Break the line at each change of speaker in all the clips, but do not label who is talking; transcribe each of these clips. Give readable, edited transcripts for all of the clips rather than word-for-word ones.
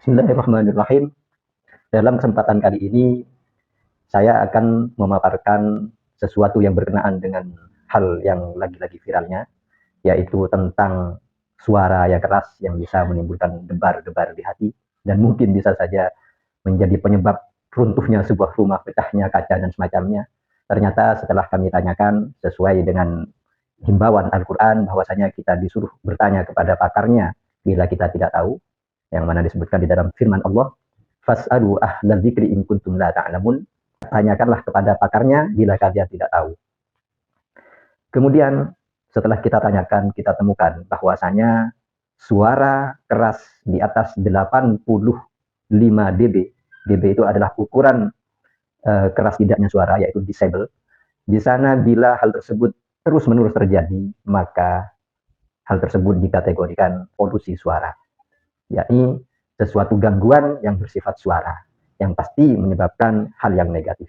Bismillahirrahmanirrahim. Dalam kesempatan kali ini, saya akan memaparkan sesuatu yang berkenaan dengan hal yang lagi-lagi viralnya, yaitu tentang suara yang keras yang bisa menimbulkan debar-debar di hati, dan mungkin bisa saja menjadi penyebab runtuhnya sebuah rumah, pecahnya kaca, dan semacamnya. Ternyata setelah kami tanyakan, sesuai dengan himbauan Al-Quran, bahwasanya kita disuruh bertanya kepada pakarnya bila kita tidak tahu, yang mana disebutkan di dalam firman Allah, fas'alu ahla dzikri in kuntum la ta'lamun. Tanyakanlah kepada pakarnya bila kalian tidak tahu. Kemudian setelah kita tanyakan, kita temukan bahwasanya suara keras di atas 85 dB. dB itu adalah ukuran keras tidaknya suara, yaitu decibel. Di sana bila hal tersebut terus-menerus terjadi, maka hal tersebut dikategorikan polusi suara, yakni sesuatu gangguan yang bersifat suara, yang pasti menyebabkan hal yang negatif.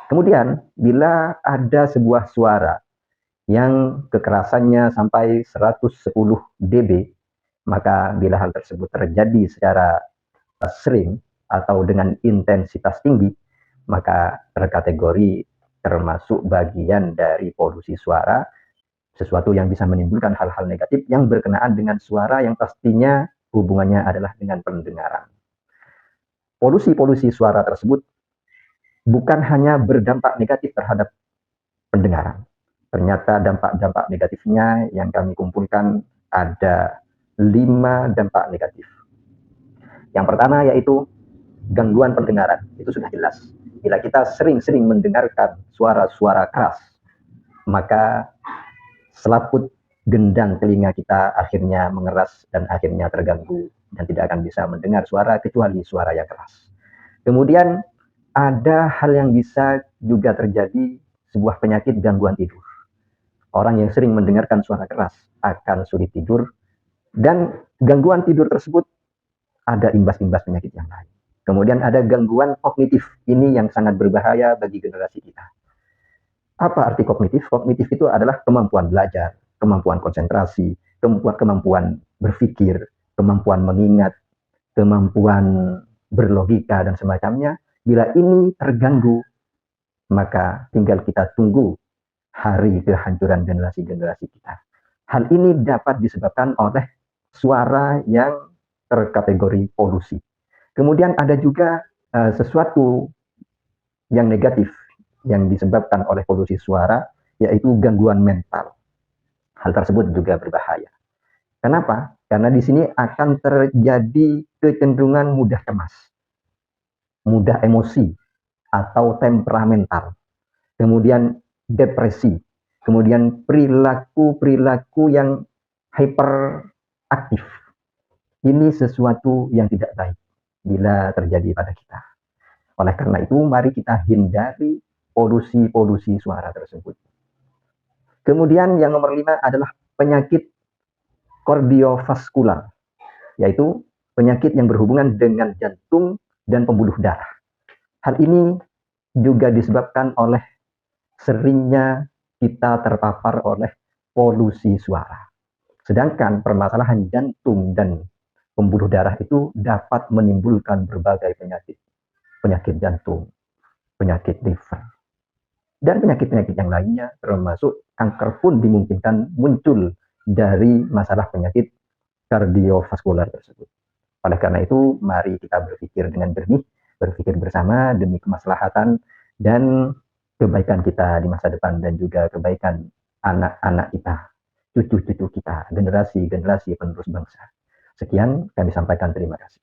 Kemudian, bila ada sebuah suara yang kekerasannya sampai 110 dB, maka bila hal tersebut terjadi secara sering atau dengan intensitas tinggi, maka terkategori termasuk bagian dari polusi suara, sesuatu yang bisa menimbulkan hal-hal negatif yang berkenaan dengan suara yang pastinya hubungannya adalah dengan pendengaran. Polusi-polusi suara tersebut bukan hanya berdampak negatif terhadap pendengaran. Ternyata dampak-dampak negatifnya yang kami kumpulkan ada 5 dampak negatif. Yang pertama yaitu gangguan pendengaran. Itu sudah jelas. Bila kita sering-sering mendengarkan suara-suara keras, maka selaput gendang telinga kita akhirnya mengeras dan akhirnya terganggu dan tidak akan bisa mendengar suara kecuali suara yang keras. Kemudian ada hal yang bisa juga terjadi, sebuah penyakit gangguan tidur. Orang yang sering mendengarkan suara keras akan sulit tidur, dan gangguan tidur tersebut ada imbas-imbas penyakit yang lain. Kemudian ada gangguan kognitif, ini yang sangat berbahaya bagi generasi kita. Apa arti kognitif? Kognitif itu adalah kemampuan belajar, kemampuan konsentrasi, kemampuan berpikir, kemampuan mengingat, kemampuan berlogika, dan semacamnya. Bila ini terganggu, maka tinggal kita tunggu hari kehancuran generasi-generasi kita. Hal ini dapat disebabkan oleh suara yang terkategori polusi. Kemudian ada juga sesuatu yang negatif yang disebabkan oleh polusi suara, yaitu gangguan mental. Hal tersebut juga berbahaya. Kenapa? Karena di sini akan terjadi kecenderungan mudah cemas, mudah emosi, atau temperamental. Kemudian depresi, kemudian perilaku-perilaku yang hyperaktif. Ini sesuatu yang tidak baik bila terjadi pada kita. Oleh karena itu, mari kita hindari polusi-polusi suara tersebut. Kemudian yang nomor 5 adalah penyakit kardiovaskular, yaitu penyakit yang berhubungan dengan jantung dan pembuluh darah. Hal ini juga disebabkan oleh seringnya kita terpapar oleh polusi suara. Sedangkan permasalahan jantung dan pembuluh darah itu dapat menimbulkan berbagai penyakit. Penyakit jantung, penyakit liver, dan penyakit-penyakit yang lainnya, termasuk kanker pun dimungkinkan muncul dari masalah penyakit kardiovaskular tersebut. Oleh karena itu, mari kita berpikir dengan jernih, berpikir bersama demi kemaslahatan dan kebaikan kita di masa depan, dan juga kebaikan anak-anak kita, cucu-cucu kita, generasi-generasi penerus bangsa. Sekian kami sampaikan, terima kasih.